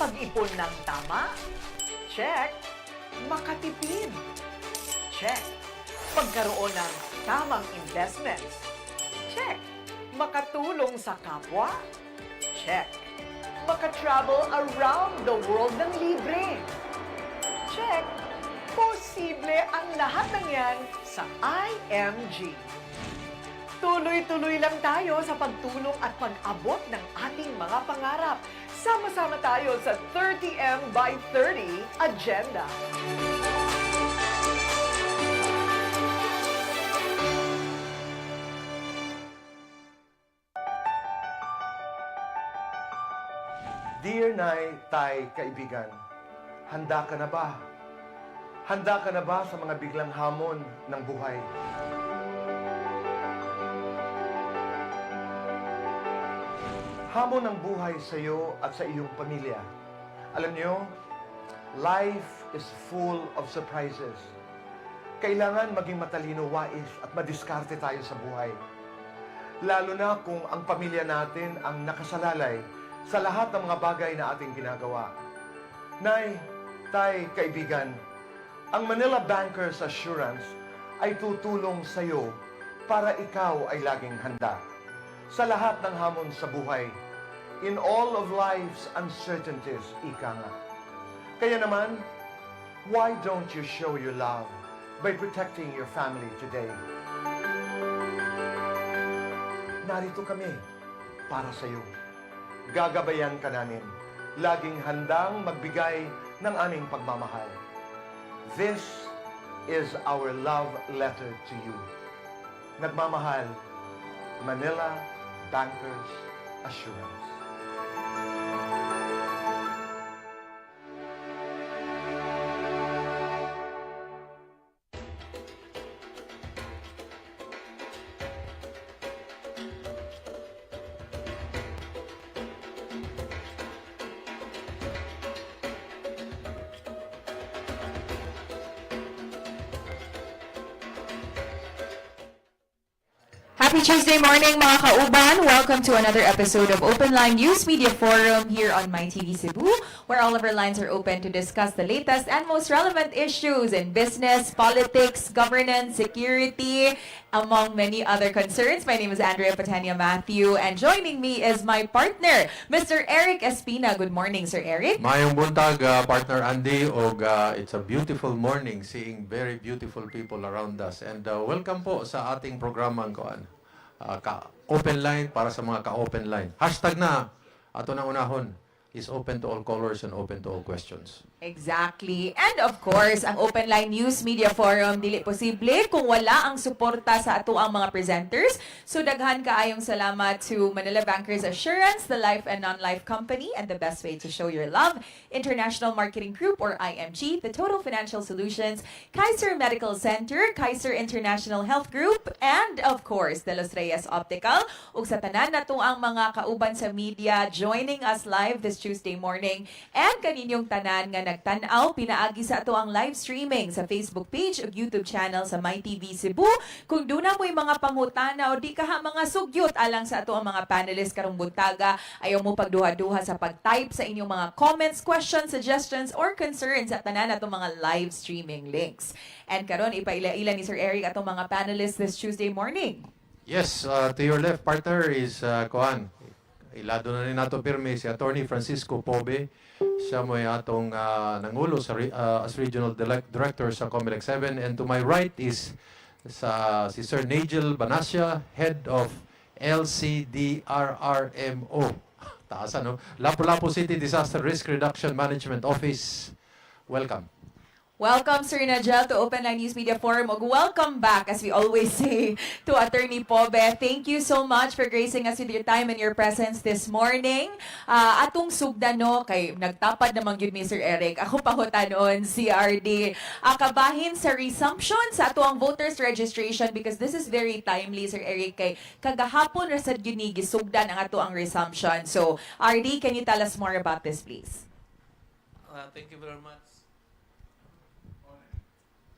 Makapag-ipon ng tama? Check. Makatipid? Check. Pagkaroon ng tamang investments? Check. Makatulong sa kapwa? Check. Makatravel around the world ng libre? Check. Posible ang lahat ng yan sa IMG. Tuloy-tuloy lang tayo sa pagtulong at pag-abot ng ating mga pangarap. Sama-sama tayo sa 30M by 30 Agenda. Dear Nay, Tay, kaibigan, handa ka na ba? Handa ka na ba sa mga biglang hamon ng buhay? Hamon ng buhay sa iyo at sa iyong pamilya. Alam niyo, life is full of surprises. Kailangan maging matalino, wais at madiskarte tayo sa buhay. Lalo na kung ang pamilya natin ang nakasalalay sa lahat ng mga bagay na ating ginagawa. Nay, Tay, kaibigan, ang Manila Bankers Assurance ay tutulong sa iyo para ikaw ay laging handa sa lahat ng hamon sa buhay. In all of life's uncertainties, ika nga. Kaya naman, why don't you show your love by protecting your family today? Narito kami para sa iyo. Gagabayan ka namin. Laging handang magbigay ng aming pagmamahal. This is our love letter to you. Nagmamahal, Manila Bankers Assurance. Happy Tuesday morning mga kauban! Welcome to another episode of Open Line News Media Forum here on MyTV Cebu, where all of our lines are open to discuss the latest and most relevant issues in business, politics, governance, security, among many other concerns. My name is Andrea Patania Matthew, and joining me is my partner, Mr. Eric Espina. Good morning, Sir Eric. Mayong buntag, partner Andy, og it's a beautiful morning seeing very beautiful people around us. And welcome po sa ating programang ka-open line para sa mga ka-open line. Hashtag na, ato nang unahon, is open to all callers and open to all questions. Exactly. And of course, ang Open Line News Media Forum dili posible kung wala ang suporta sa ato ang mga presenters. So daghan kaayong salamat to Manila Bankers Assurance, the Life and Non-Life Company, and the best way to show your love, International Marketing Group or IMG, the Total Financial Solutions, Kaiser Medical Center, Kaiser International Health Group, and of course, the Reyes Optical. Ug sa tanan nato ang mga kauban sa media joining us live this Tuesday morning, and kaninyong tanan nga nagtanaw pinaagi sa ato ang live streaming sa Facebook page ug YouTube channel sa MyTV Cebu. Kung duna mo'y mga pangutana o di kaha mga sugyot alang sa ato ang mga panelists karong buntaga, ayaw mo pagduha-duha sa pag-type sa inyong mga comments, questions, suggestions, or concerns sa tanan ato mga live streaming links. And karon ipaila-ila ni Sir Eric atong mga panelists this Tuesday morning. Yes, to your left, partner, is ilado na rin nato pirmi si Atty. Francisco Pobe. Siya mo atong nangulo sa as Regional Director sa COMELEC 7. And to my right is si Sir Nagiel Banacia, Head of LDRRMC. Taas ano? Lapu-Lapu City Disaster Risk Reduction Management Office. Welcome. Welcome, Sir Nagiel, to Open Line News Media Forum. Ug welcome back, as we always say, to Atty. Pobe. Thank you so much for gracing us with your time and your presence this morning. Atong sugdano, kay nagtapad namang yun ni Sir Eric. Ako pahutanon, CRD. Kabahin sa resumption sa ato ang voters registration because this is very timely, Sir Eric. Kay kagahapon rasad yun ni gisugdan ang ato ang resumption. So, RD, can you tell us more about this, please? Thank you very much.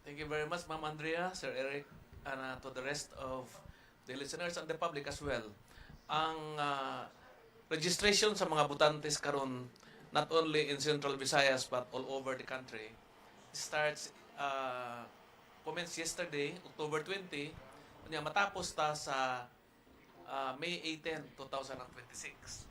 Thank you very much, Ma'am Andrea, Sir Eric, and to the rest of the listeners and the public as well. Ang registration sa mga butantes karon not only in Central Visayas but all over the country. Starts commenced yesterday, October 20, kanya matapos ta sa May 18, 2026.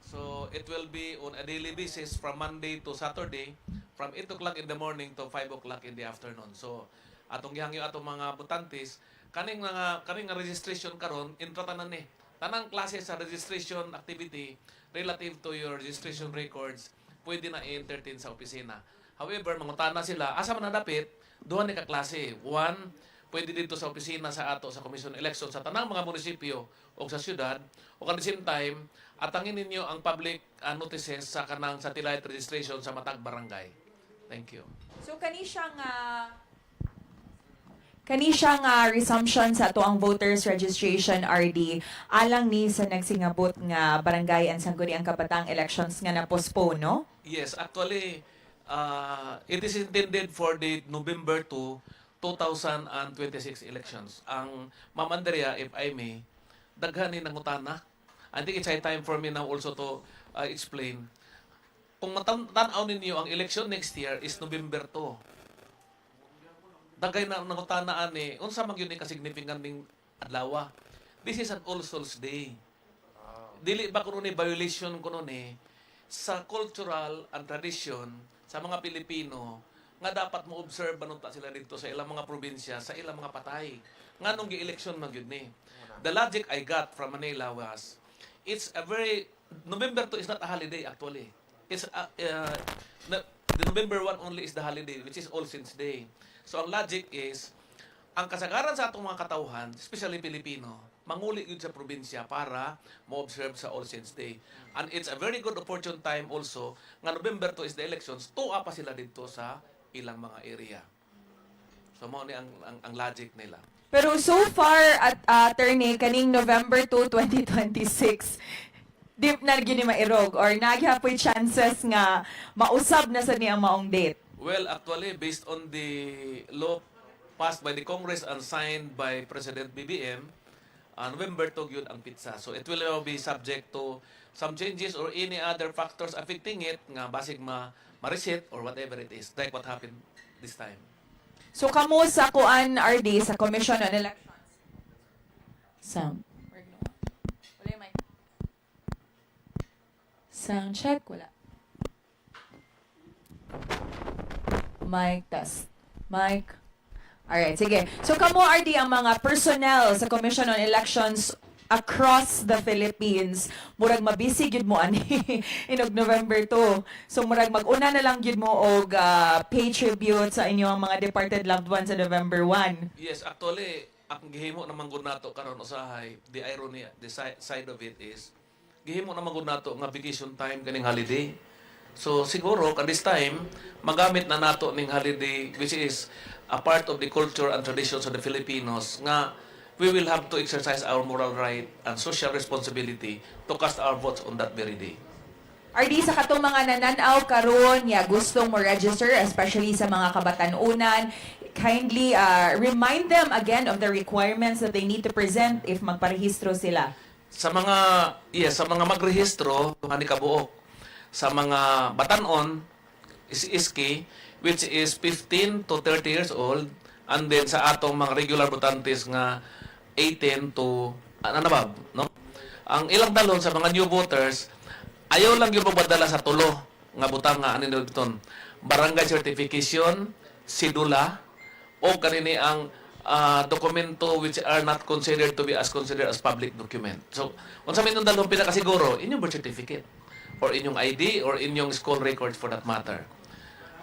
So it will be on a daily basis from Monday to Saturday from 8 o'clock in the morning to 5 o'clock in the afternoon. So atong gihangyo atong mga butantes kaning nga registration karon intro tanan ni tanang klase sa registration activity relative to your registration records pwede na i-entertain sa opisina. However, mangutana sila asa man nadapit duha ni ka klase. One, pwede dito sa opisina sa ato sa Commission Election sa tanang mga munisipyo o sa syudad o at the same time atangin ninyo ang public notices sa kanang satellite registration sa matag barangay. Thank you. So kani siya nga resumption sa ato ang voters registration RD alang ni sa nagsingabot nga barangay and sangguni ang kapatang elections nga na-postpone, no? Yes, actually, it is intended for the November 2, 2026 elections. Ang Ma'am Andrea, if I may, daghan ni nangutana. I think it's high time for me now also to explain. Kung matanaw ninyo, ang election next year is November 2. Dagay na nangutanaan ni, unsa man yun ka-significant ning adlaw. This is an All Souls Day. Dili ba kuno ni violation kuno ni sa cultural and tradition sa mga Pilipino nga dapat mo observe banunta sila dito sa ilang mga probinsya, sa ilang mga patay. Nganong gi-election man gyud ni. The logic I got from Manila was November 2 is not a holiday actually. It's the November 1 only is the holiday which is All Saints Day. So ang logic is ang kasagaran sa atong mga katawhan, especially Pilipino, manguli yun sa probinsya para mo-observe sa All Saints Day. And it's a very good opportune time also nga November 2 is the elections, tuwa pa sila dito sa ilang mga area. So mo ni ang logic nila. Pero so far at attorney kaning November 2, 2026 di na gyud ni mairog or nagyapoy chances nga mausab na sa niyang maong date. Well, actually, based on the law passed by the Congress and signed by President BBM, November 2 yun ang pizza. So it will now be subject to some changes or any other factors affecting it nga basig ma-reset or whatever it is, like what happened this time. So kamo sa kuan RD sa Commission on Elections. Sound. Wala yung mic. Sound check, wala. Mic test. Mic. Alright, sige. So kamo RD ang mga personnel sa Commission on Elections across the Philippines. Murag mabisi gyud mo ani inog November 2. So murag mag-una na lang gyud mo og pay tribute sa inyong mga departed loved ones sa November 1. Yes, actually, ang gihimo naman gud nato karon usahay, the irony, the side of it is gihimo naman gud nato nga vacation time kaning holiday. So siguro at this time magamit na nato ning holiday which is a part of the culture and traditions of the Filipinos nga we will have to exercise our moral right and social responsibility to cast our votes on that very day. RD, sa katong mga nananaw karon ya gustong mo register, especially sa mga kabatanunan, kindly remind them again of the requirements that they need to present if magparehistro sila. Sa mga magrehistro ani kabuok sa mga batanon is iski which is 15 to 30 years old and then sa atong mga regular botantes nga 18 to anabab, no? Ang ilang dalon sa mga new voters ayaw lang yung magbadala sa tulo nga butang nga anin diton barangay certification, sidula o kanini ang dokumento which are not considered to be considered as public document. So, unsa man yung dalawang pinakasiguro, inyong birth certificate or inyong ID or inyong school records for that matter.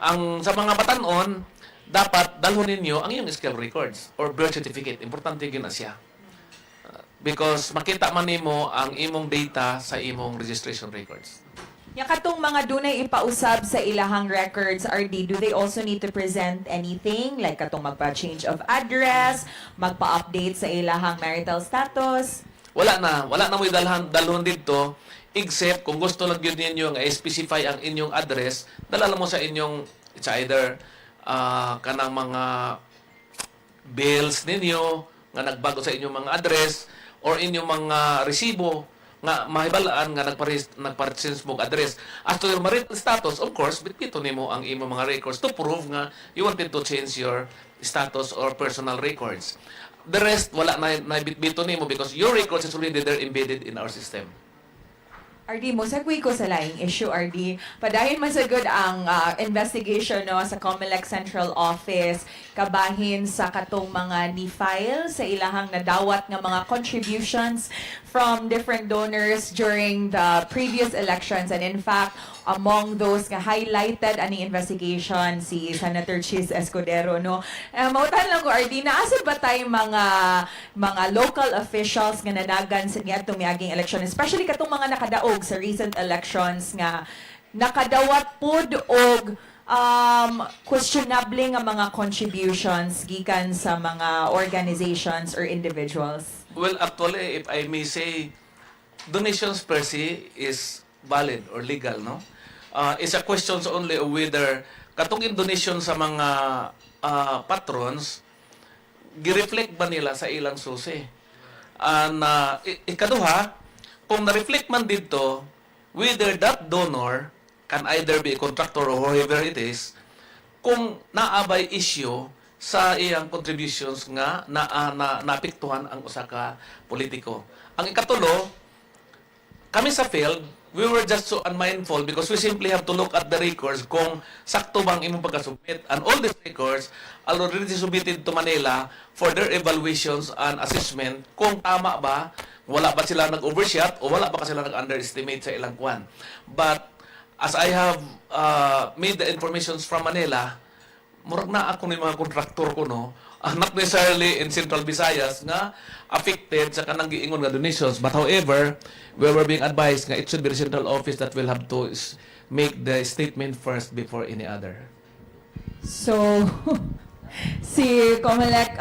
Ang sa mga batanon, dapat dalhon ninyo ang inyong school records or birth certificate. Importante yun na siya. Because makita man nimo ang imong data sa imong registration records. Ya katong mga dunay ipausab sa ilahang records, RD, do they also need to present anything? Like katong magpa-change of address, magpa-update sa ilahang marital status? Wala na mo dalhon dito except kung gusto lang yun ninyo nga i-specify ang inyong address, dalala mo sa inyong it's either kanang mga bills ninyo nga nagbago sa inyong mga address or inyong mga resibo nga mahibalaan nga nagpa-change mo address. As to your marital status, of course, bitbito nimo ang imo mga records to prove nga you wanted to change your status or personal records. The rest, wala na bitbito nimo because your records is already there embedded in our system. RD, mo sagway ko sa laing issue, RD. Padahin man sa good ang investigation no sa COMELEC Central Office kabahin sa katong mga ni-file sa ilahang nadawat nga mga contributions from different donors during the previous elections, and in fact among those nga highlighted ani investigation si Senator Chis Escudero no. Mautan lang ko, RD, naasa ba tay mga local officials nga nanagan sa niadtong miaging election, especially katong mga nakadaog sa recent elections nga nakadawat pod og questionable nga mga contributions gikan sa mga organizations or individuals? Well, actually, if I may say, donations per se is valid or legal, no? It's a question only of whether katong donation sa mga patrons gi-reflect ba nila sa ilang susi. Ikaduha, kung na-reflect man dito, whether that donor can either be a contractor or whoever it is, kung naabay issue sa iyang contributions nga naapektuhan ang usa ka politiko. Ang ikatulo, kami sa field, we were just so unmindful because we simply have to look at the records kung sakto bang imong pagkasubmit. And all these records are already submitted to Manila for their evaluations and assessment kung tama ba, wala ba sila nag-overshot o wala ba sila nag-underestimate sa ilang kwan. But as I have made the informations from Manila, murag na ako ni mga kontraktor ko, no? Not necessarily in Central Visayas nga affected sa kanang giingon nga donations. But however, we were being advised nga it should be the central office that will have to make the statement first before any other. So, si COMELEC,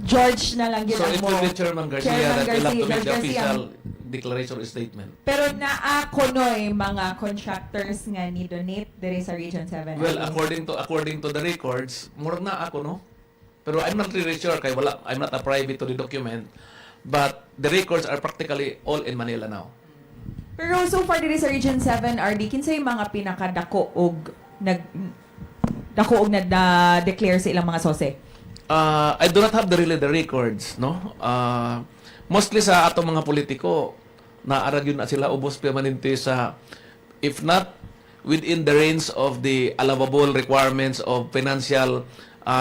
George na lang So ginang it mo. will be Chairman Garcia that will have to make the Garcia. official declaration or statement. Pero naa-konoy mga contractors nga ni donate diri sa Region 7. Well, according to the records, murag na ako, no? Pero I'm not really sure kay I'm not a privy to the document, but the records are practically all in Manila now. Pero so far diri sa Region 7, RD, kinsay mga pinakadako og na-declare sa ilang mga sose? I do not have the records, no? Mostly sa atong mga politiko, naarag yun na sila ubos permanente sa, if not within the range of the allowable requirements of financial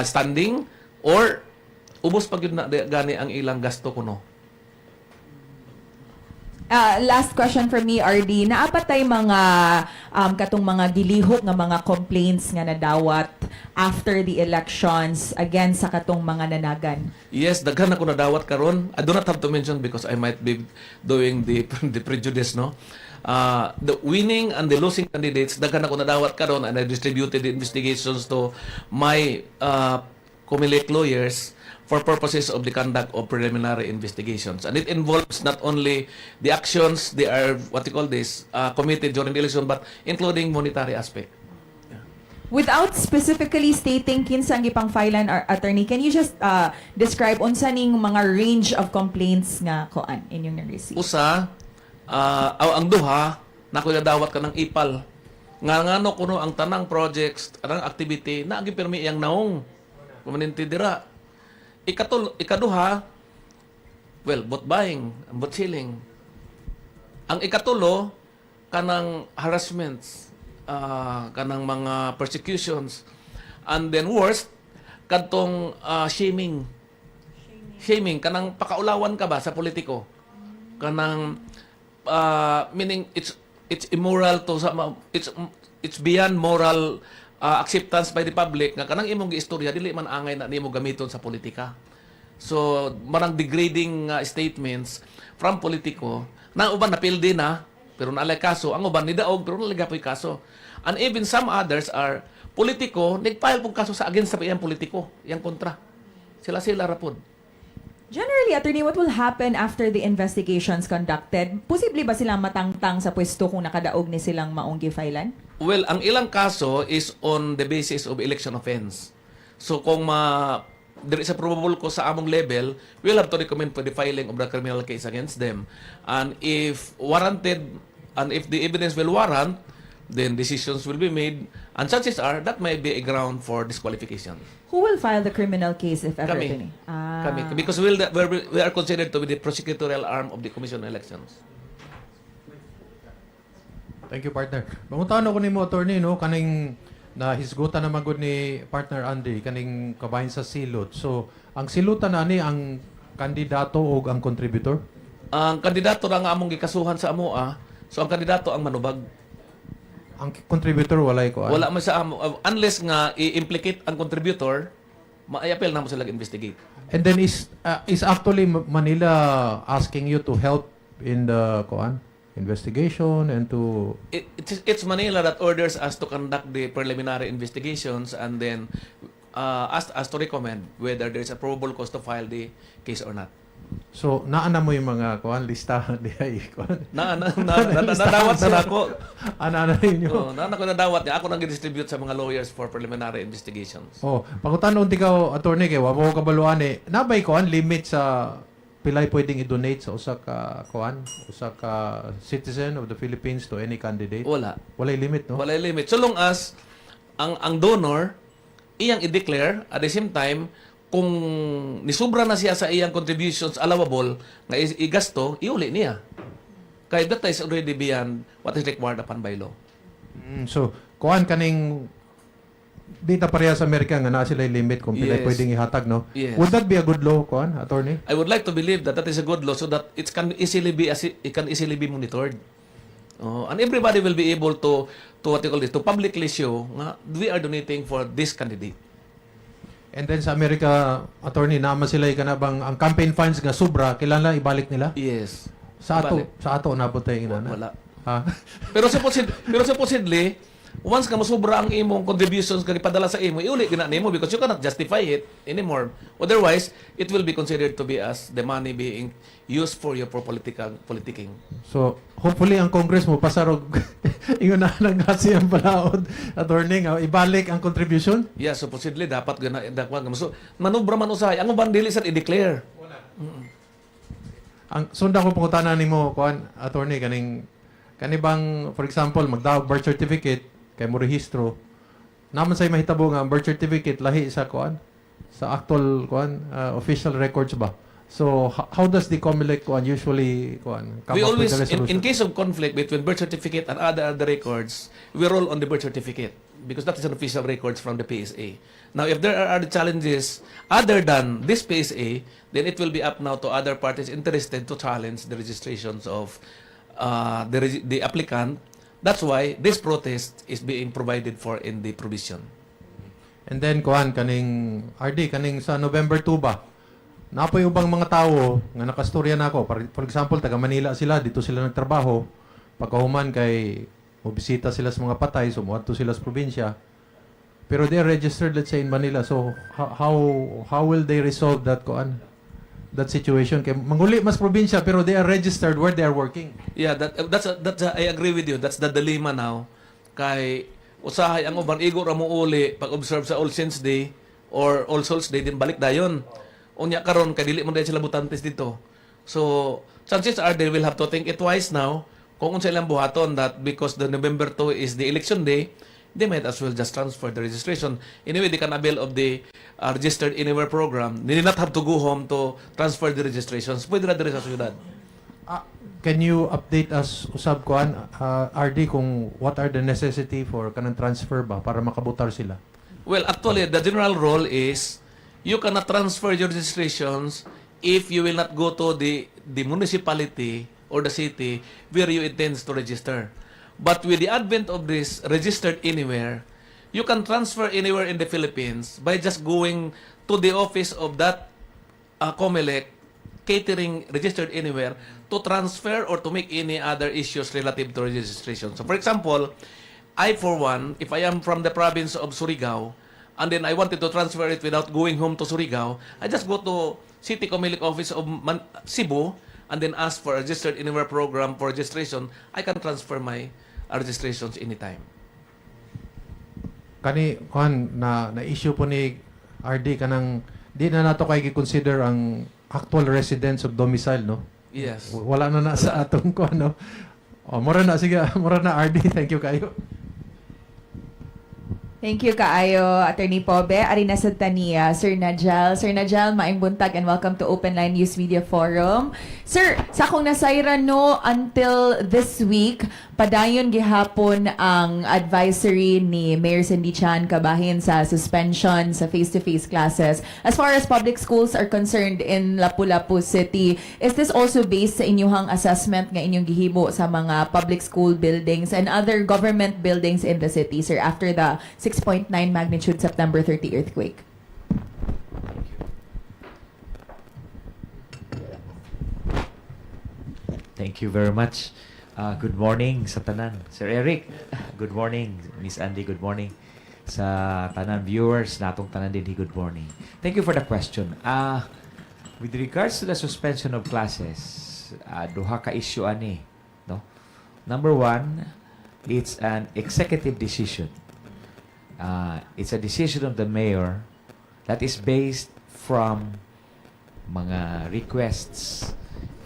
standing, or ubos pag yun na gani ang ilang gasto kuno. Last question from me, RD. Naapatay mga katong mga gilihok nga mga complaints nga nadawat after the elections against sa katong mga nanagan? Yes, daghan ako nadawat karon. I do not have to mention because I might be doing the prejudice, no? The winning and the losing candidates, daghan ako nadawat karon, and I distributed the investigations to my COMELEC lawyers for purposes of the conduct of preliminary investigations. And it involves not only the actions they are, what you call this, committed during the election, but including monetary aspect. Without specifically stating kinsa ang gipang filean, attorney, can you just describe unsa ning mga range of complaints nga koan inyong na-receive? Usa, ang duha, nakuladawat ka ng ipal. Ngano kuno ang tanang projects, tanang activity, na agipirmi iyang naong. Pumaninti dira. Ikaduha, well, bot buying, bot selling. Ang ikatulo, kanang harassments, kanang mga persecutions. And then worst, kadtong shaming. Shaming, kanang pakaulawan ka ba sa politiko? Kanang, meaning it's immoral to, it's beyond moral acceptance by the public nga kanang imong giistorya dili man angay na nimo gamiton sa politika. So marang degrading statements from politiko na uban napildi na pero naalay kaso, ang uban nidaog pero nalagapoy kaso. And even some others are politiko nagfile pug kaso sa against sa iyang politiko, iyang kontra. Sila rapod. Generally, attorney, what will happen after the investigations conducted? Posible ba silang matangtang sa pwesto kung nakadaog ni silang maong gifailan? Well, ang ilang kaso is on the basis of election offense. So kung there is a probable cause sa among level, we'll have to recommend for the filing of the criminal case against them. And if warranted, and if the evidence will warrant, then decisions will be made, and chances are that may be a ground for disqualification. Who will file the criminal case if ever, Kami. Atty? Kami. Because we are considered to be the prosecutorial arm of the Commission on Elections. Thank you, partner. Banguntaan ako ni mo, attorney, no? Kaning na hisgutan na magod ni partner Andy, kaning kabahin sa silot. So, ang silutan na ni ang kandidato o ang contributor? Ang kandidato na nga among gikasuhan sa amoa, so ang kandidato ang manubag. Ang contributor walay ko. Wala man sa amo. Unless nga i-implicate ang contributor, ma-appeal na mo sila investigate. And then is actually Manila asking you to help in the investigation and to It's Manila that orders us to conduct the preliminary investigations and then ask us to recommend whether there is a probable cause to file the case or not. so naana mo yung mga listahan di ay Nadawat na ako. ana ninyo. Ako nadawat niya. Ako nang distribute sa mga lawyers for preliminary investigations. Oh, pagutanon tikaw attorney kay wa mo kabaluan nabay limit sa pilay pwedeng i-donate sa usa ka citizen of the Philippines to any candidate? Wala. Walay limit, no? Wala limit. So long as ang donor iyang i-declare at the same time kung nisubra na siya sa iyang contributions allowable nga igasto, iuli niya. Kaya that is already beyond what is required upon by law. So, kaning data pareha sa Amerika nga na sila limit kung pilay Yes. pwedeng ihatag, no? Yes. Would that be a good law, attorney? I would like to believe that that is a good law so that it can easily be monitored. And everybody will be able to what you call this, to publicly show nga we are donating for this candidate. And then sa Amerika, attorney, naman sila kanabang ang campaign funds nga sobra, kailangan ibalik nila? Yes. Sa Ibalik. ato nabot tayo inana. Wala. Ha? Pero supposedly, once ka masubra ang imong contributions ka ipadala sa imo, iuli gina nimo because you cannot justify it anymore. Otherwise, it will be considered to be as the money being used for your politicking. So, hopefully ang Congress mo pasarog ingon na nang kasi ang balaod attorney nga ibalik ang contribution. Yeah, supposedly dapat so manubra man usahay ang uban dili sad i-declare. Ang sunda ko pangutana nimo attorney kanibang for example magdawag birth certificate kay mo rehistro naman say mahitabo nga ang birth certificate lahi sa sa actual official records ba. So how does the COMELEC usually come We up always with the resolution? in case of conflict between birth certificate and other records, we roll on the birth certificate because that is an official records from the PSA. Now, if there are other challenges other than this PSA, then it will be up now to other parties interested to challenge the registrations of the applicant. That's why this protest is being provided for in the provision. And then kaning RD kaning sa November 2 ba? Napoy ubang mga tao nga nakastorya na ako. For example, taga Manila sila, dito sila nagtrabaho. Pagkahuman kay mobisita sila sa mga patay, sumuadto sila sa probinsya. Pero they are registered, let's say, in Manila. So, how will they resolve that that situation? Kay manguli mas probinsya, pero they are registered where they are working. Yeah, that's I agree with you. That's the dilemma now. Kay usahay ang uban igo ra mo uli pag observe sa All Saints Day or All Souls Day din balik dayon. Unya karon kay dili mo dahil sila butantes dito. So, chances are they will have to think it twice now kung unsa ilang buhaton that because the November 2 is the election day, they might as well just transfer the registration. Anyway, they can avail of the registered anywhere program. They did not have to go home to transfer the registrations. Pwede na dire sa syudad. Can you update us, usab RD, kung what are the necessity for kanang transfer ba para makabutar sila? Well, actually, the general rule is you cannot transfer your registrations if you will not go to the municipality or the city where you intend to register. But with the advent of this registered anywhere, you can transfer anywhere in the Philippines by just going to the office of that COMELEC catering registered anywhere to transfer or to make any other issues relative to registration. So, for example, I for one, if I am from the province of Surigao, and then I wanted to transfer it without going home to Surigao, I just go to City COMELEC office of Cebu and then ask for a registered anywhere program for registration. I can transfer my registrations anytime. Na issue po ni RD kanang di na nato kay consider ang actual residence of domicile, no? Yes. Wala na sa atong ko, no? Mura na, sige, mura na, RD. Thank you kayo. Thank you kaayo, Attorney Pobe. Ari na sa taniya, Sir Nagiel. Sir Nagiel, maayong buntag and welcome to Open Line News Media Forum. Sir, sa akong nasayran no, until this week, padayon gihapon ang advisory ni Mayor Cindy Chan kabahin sa suspension sa face-to-face classes. As far as public schools are concerned in Lapu-Lapu City, is this also based sa inyong assessment nga inyong gihimo sa mga public school buildings and other government buildings in the city, sir, after the 6.9 magnitude September 30 earthquake? Thank you very much. Good morning sa tanan. Sir Eric, good morning. Miss Andy, good morning. Sa tanan viewers, natong tanan din, good morning. Thank you for the question. With regards to the suspension of classes, duha ka issue ani, no? Number one, it's an executive decision. It's a decision of the mayor that is based from mga requests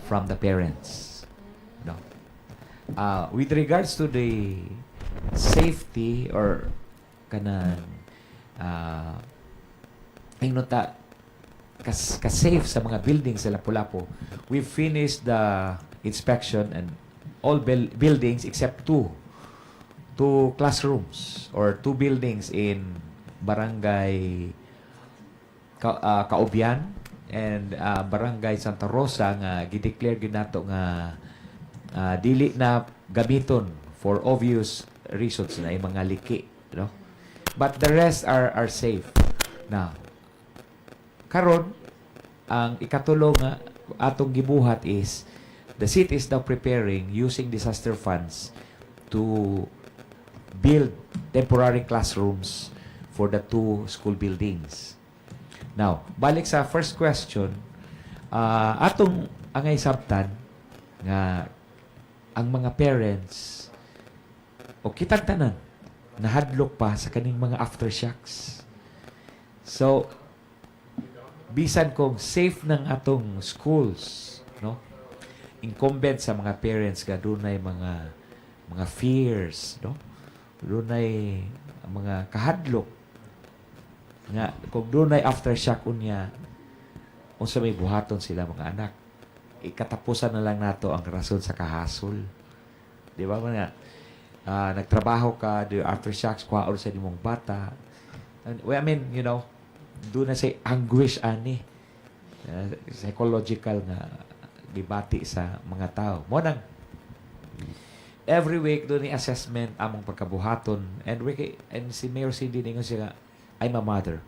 from the parents. No? With regards to the safety or kanan ka-safe sa mga buildings sa Lapu-Lapu, we finished the inspection and all buildings except two classrooms or two buildings in Barangay Kaubyan and Barangay Santa Rosa nga gideclare ginato nga dili na gamiton for obvious reasons na yung mga liki, no? But the rest are safe. Now, karon ang ikatulo nga atong gibuhat is the city is now preparing using disaster funds to build temporary classrooms for the two school buildings. Now, balik sa first question, atong angay sabtan nga ang mga parents o kitang tanan nahadlok pa sa kaning mga aftershocks. So, bisan kung safe ng atong schools, no? Incumbent sa mga parents nga dunay mga fears, no? Dunay mga kahadlok nga kung dunay aftershock unya unsa may buhaton sila mga anak. Ikatapusan na lang nato ang rason sa kahasol. Di ba mga nagtrabaho ka, the aftershocks, kwaon sa imong bata. And, well, I mean, you know, doon na say anguish ani. Psychological na dibati sa mga tao. Mo nang every week doon ni assessment among pagkabuhaton and si Mayor Cindy ningon siya, I'm a mother.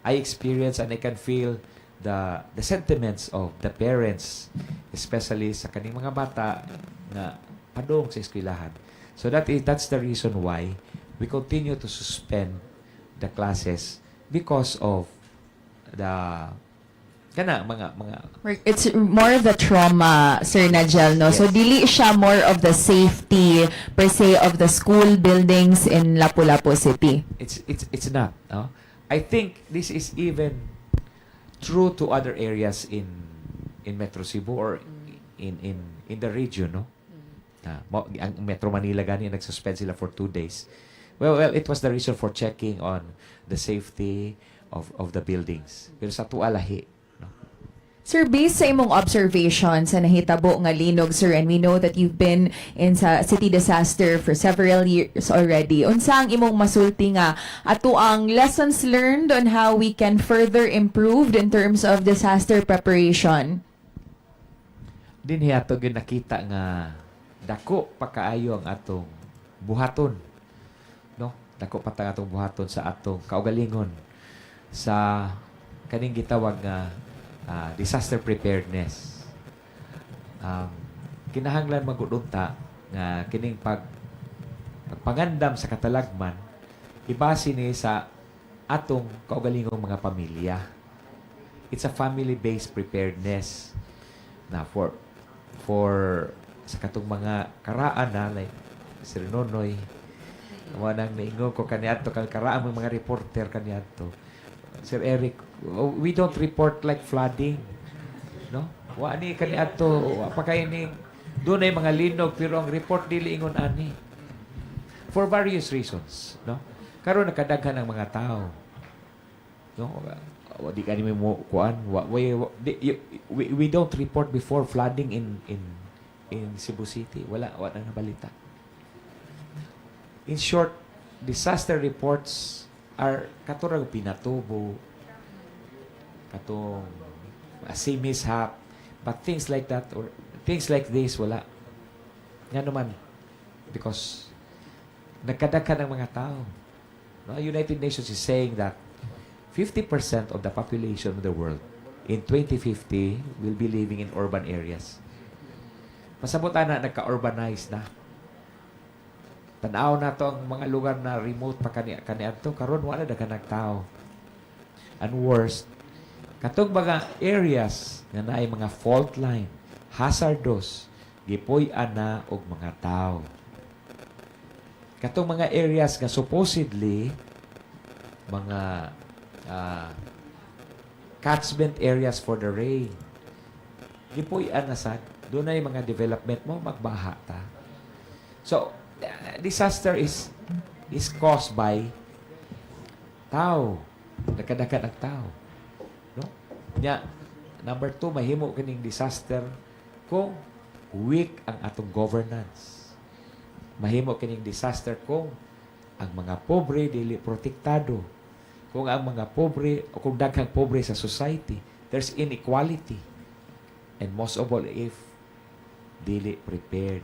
I experience and I can feel the sentiments of the parents, especially sa kaning mga bata na padong sa eskwelahan. So that's the reason why we continue to suspend the classes because of the mga It's more of the trauma, Sir Nagiel, no? Yes. So, dili siya more of the safety, per se, of the school buildings in Lapu-Lapu City. It's not, no? I think this is even true to other areas in Metro Cebu or in the region, no? Ang Metro Manila gani nagsuspend sila for 2 days. Well, it was the reason for checking on the safety of the buildings. Pero sa tualahi, no? Sir, based sa imong observation sa nahitabo nga linog, sir, and we know that you've been in sa city disaster for several years already, unsa ang imong masulti nga ato ang lessons learned on how we can further improve in terms of disaster preparation? Dinhi ato gyud nakita nga dako pa kaayo ang atong buhaton, no? Dako pa ta atong buhaton sa atong kaugalingon sa kaning gitawag nga disaster preparedness. Kinahanglan magudunta nga kining pagpangandam sa katalagman ibase ni sa atong kaugalingong mga pamilya. It's a family-based preparedness na for sa katong mga karaan na like Sir Nonoy, wanang naingon ko kaniadto kang karaan mga reporter kaniadto. Sir Eric, we don't report like flooding. No? Wa ani kani adto, wa pa kay ning doon ay mga linog pero ang report dili ingon ani. For various reasons, no? Karon nakadaghan ang mga tao. No? Di ka ni mo kuan. We don't report before flooding in Cebu City. Wala na nabalita. In short, disaster reports are katurang pinatubo, katong sea mishap, but things like that or things like this, wala. Nga naman, because nagkadaghan ng mga tao. No? United Nations is saying that 50% of the population of the world in 2050 will be living in urban areas. Pasabot na, nagka-urbanize na. Tanaw na to ang mga lugar na remote pa kaniadto karon wala daghang nagtao. And worst, katong mga areas nga naay mga fault line, hazardous, gipuy-an na og mga tao. Katong mga areas nga supposedly mga catchment areas for the rain. Gipuy-an na sad. Doon ay mga development mo magbaha ta. So, disaster is caused by tao. Nagkadakan ang tao. No? Nya, number 2, mahimo kining disaster kung weak ang atong governance. Mahimo kining disaster kung ang mga pobre dili protektado. Kung ang mga pobre o kung daghang pobre sa society, there's inequality. And most of all, if dili prepared.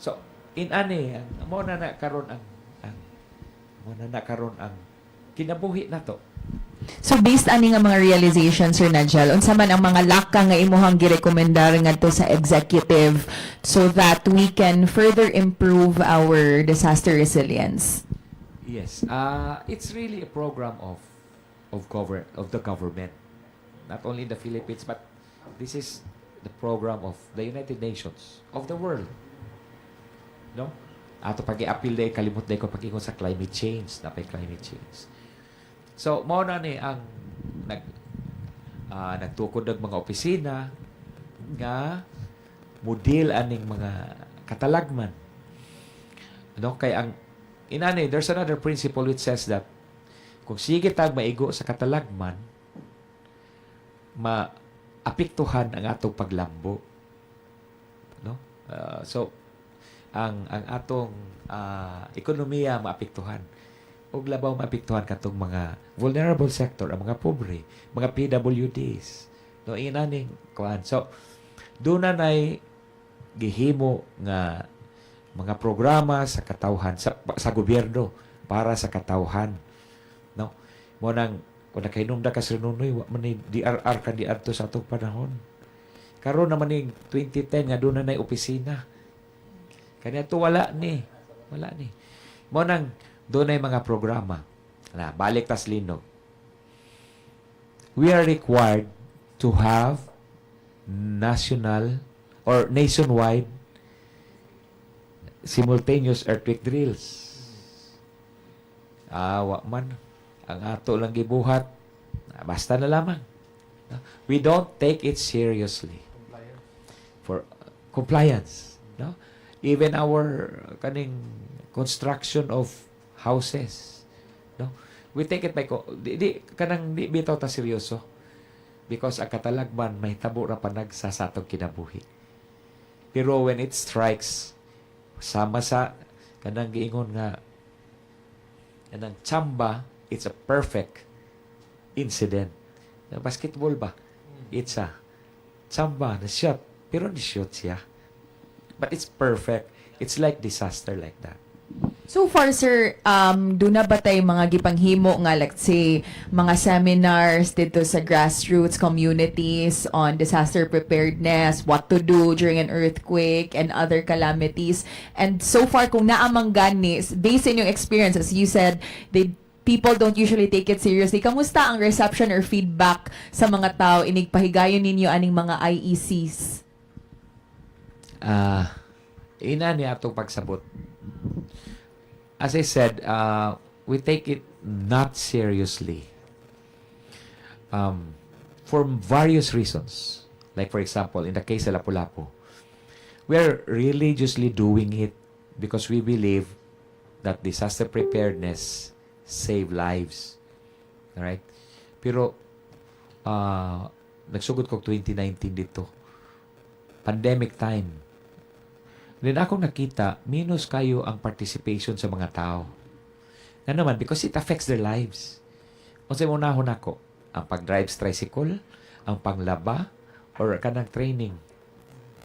So, in ani, mo na nakaroon ang kinabuhi na to. So based ani nga mga realizations, Sir Nagiel, unsa man ang mga laka nga imuhang girekomendar ngadto sa executive so that we can further improve our disaster resilience? Yes, it's really a program of the government, not only in the Philippines, but this is the program of the United Nations of the world. No? Ato pag-i-appeal day kalimot day ko pag-ingon sa climate change, napay climate change. So mao na ni ang nagtukod ng mga opisina nga model aning mga katalagman. Ano kay ang inani, there's another principle which says that kung sige tag maigo sa katalagman, maapektuhan ang atong paglambo. No? So, ang atong ekonomiya maapektuhan. O labaw maapektuhan katong mga vulnerable sector, ang mga pobre, mga PWDs. No, inaning kuan. So, doon na nay gihimo nga mga programa sa katawhan sa gobyerno para sa katawhan, no? Mo nang kun nakahinumda ka sa nunoy wa man ni DRR kan diadto sa atong panahon. Karon naman ning 2010 nga doon na nay opisina. Kanya to wala ni. Mo nang doon ay mga programa. Na balik tas linog. We are required to have national or nationwide simultaneous earthquake drills. Wa man. Ang ato lang gibuhat. Basta na lamang. We don't take it seriously. For compliance. No? Even our kaning construction of houses. No? We take it by kanang di bitaw ta seryoso. Because ang katalagman may tabo ra panag sa atong kinabuhi. Pero when it strikes, sama sa kanang giingon nga kanang tsamba, it's a perfect incident. Na basketball ba? It's a tsamba na shot, pero ni shot siya. But it's perfect. It's like disaster like that. So far, sir, doon na ba tayo mga gipanghimo nga, let's say, mga seminars dito sa grassroots communities on disaster preparedness, what to do during an earthquake and other calamities. And so far, kung naamang gani, based on yung experience, as you said, people don't usually take it seriously. Kamusta ang reception or feedback sa mga tao inigpahigayon ninyo aning mga IECs? Ina ni atong pagsabot. As I said, we take it not seriously. for various reasons. Like for example, in the case of Lapu-Lapu, we're religiously doing it because we believe that disaster preparedness save lives. Alright? Pero, nagsugod ko 2019 dito. Pandemic time. Then ako nakita, minus kayo ang participation sa mga tao. Nga naman, because it affects their lives. O sa unahon ako, ang pag-drive tricycle, ang panglaba, or kanang training.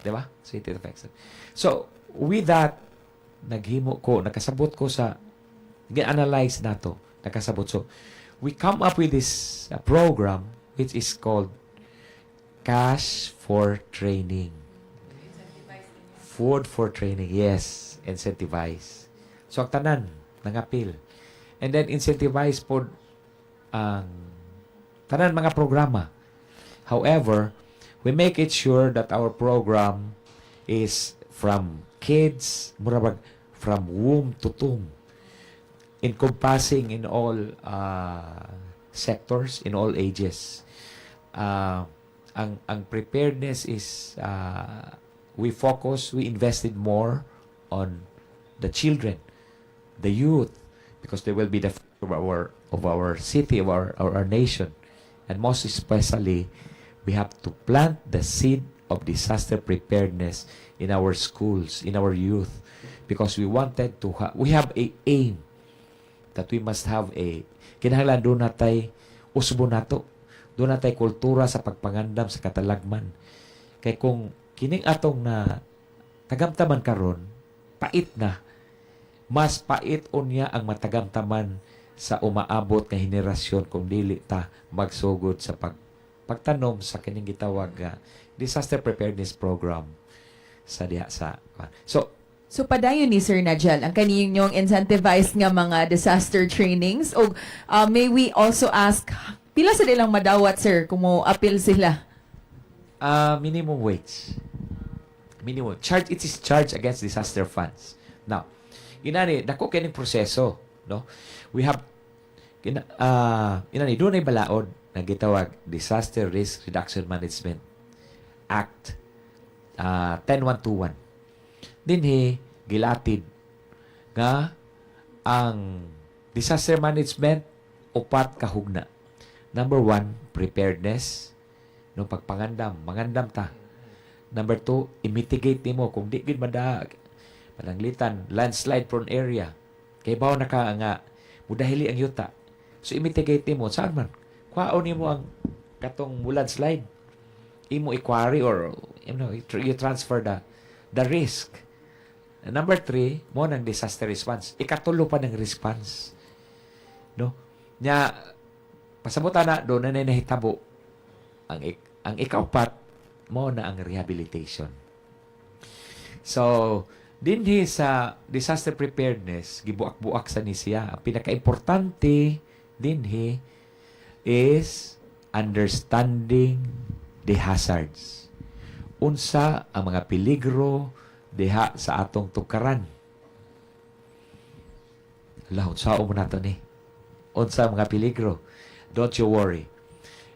Diba? So, it affects them. So, with that, nakasabot ko sa, analyze na to, nakasabot. So, we come up with this program which is called Cash for Training. Food for Training. Yes, incentivize. So, ang tanan, nangapil. And then, incentivize po ang tanan mga programa. However, we make it sure that our program is from kids, from womb to tomb, encompassing in all sectors, in all ages. Ang preparedness is we invested more on the children, the youth, because they will be the future of our city, of our nation. And most especially, we have to plant the seed of disaster preparedness in our schools, in our youth, because we wanted to we have a aim that we must have kinahanglan doon natay usbo nato, doon natay kultura sa pagpangandam sa katalagman. Kay kung kining atong na tagamtaman karon, pait na, mas pait unya ang matagamtaman sa umaabot nga henerasyon kung dili ta magsugod sa pagtanom sa kining gitawag disaster preparedness program sa diha sa So padayon ni Sir Nagiel ang kaninyong incentivized nga mga disaster trainings o may we also ask pila sa nilang madawat sir kung mo appeal sila? Minimum wage. Minimum charge, it is charged against disaster funds. Now, inani dako kining proseso, no? We have inani dunay balaod na gitawag Disaster Risk Reduction Management Act 10121. Dinhi gilatid nga ang disaster management upat ka hugna. Number 1, preparedness, no pagpangandam, mangandam ta. Number 2, i-mitigate nimo kung di gid madanglitan, landslide prone area. Kay bawo na ka nga mudahili ang yuta. So i-mitigate nimo saan man. Kwaon nimo ang katong landslide. Imo i-quarry or you transfer the risk. Number 3, mo ng disaster response. Ikatulo pa ng response. No? Nya pasabutan na do na nahitabo. Ang ikaupat mo na ang rehabilitation. So, dinhi sa disaster preparedness, gibuak-buak sa ni siya. Ang pinaka-importante dinhi is understanding the hazards. Unsa ang mga peligro diha sa atong tukaran. Lahot sa mo nato ni. Unsa ang mga peligro? Don't you worry.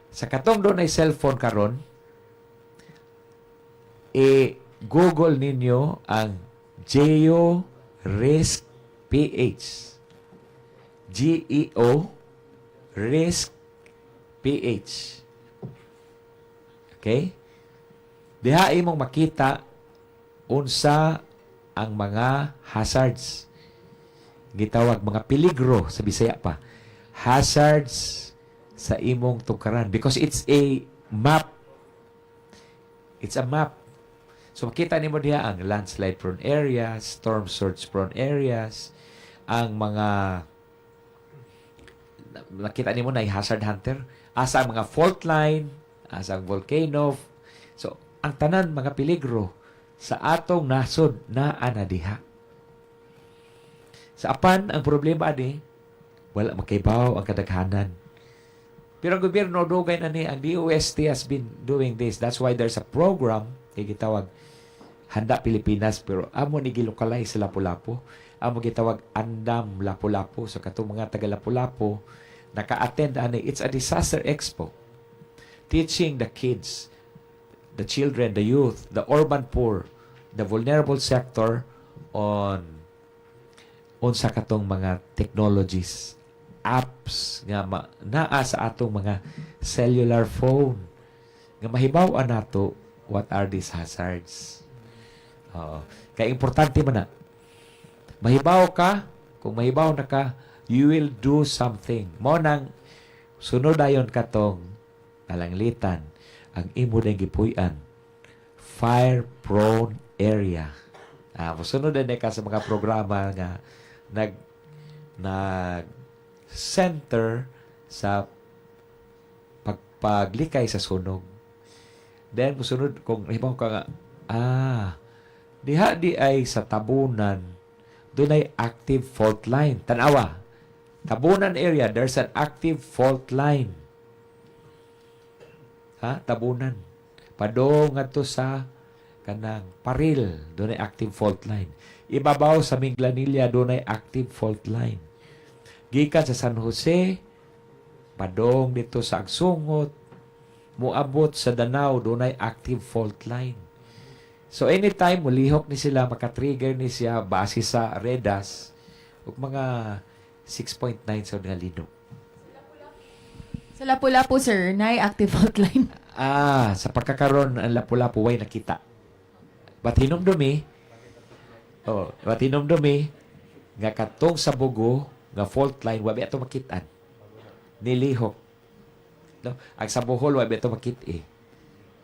Sa katong doon ay cellphone karon, Google ninyo ang Geo Risk PH. GEO Risk PH. Okay? Diha imong makita unsa ang mga hazards. Gitawag mga peligro sa Bisaya pa. Hazards sa imong tukaran because it's a map. It's a map. So makita nimo diha ang landslide prone areas, storm surge prone areas, ang mga nakita nimo na hazard hunter, asa ang mga fault line, asa ang volcano. So ang tanan mga peligro sa atong nasod na anadiha. Sa apan, ang problema ani, wala makaibaw ang kadaghanan. Pero ang gobyerno, dugay na ni, ang DOST has been doing this. That's why there's a program, gitawag Handa Pilipinas, pero amo ni gilokalize sa Lapu-Lapu. Amo gitawag Andam Lapu-Lapu. So katong mga taga Lapu-Lapu, naka-attend ani, it's a disaster expo. teaching the kids, the children, the youth, the urban poor, the vulnerable sector on unsa katong mga technologies, apps nga naa sa atong mga cellular phone nga mahibaw-an nato what are these hazards. Kaya importante man na mahibaw ka. Kung mahibaw na ka, you will do something. Mo nang sunod ayon katong nalanglitan ang imo ding gipuy-an fire prone area. Musunod na ka sa mga programa nga nag center sa pagpaglikay sa sunog. Then musunod kung hibaw ka nga diha di ay sa tabunan doon ay active fault line. Tanawa, tabunan area, there's an active fault line. Tabunan. Padong ato sa kanang paril, doon ay active fault line. Ibabaw sa Minglanilla, doon ay active fault line. Gikan sa San Jose, padong dito sa Agsungot, muabot sa Danao, doon ay active fault line. So anytime mulihok ni sila, makatrigger ni siya base sa redas ug mga 6.9 sa nga linok. Sa Lapu-Lapu, sir, na active hotline. Sa pagkakaroon ang Lapu-Lapu way nakita. Ba't hinumdumi nga katong sa bugo nga fault line wa ato makitaan. Nilihok. No? Ang sa Bohol wa ato makit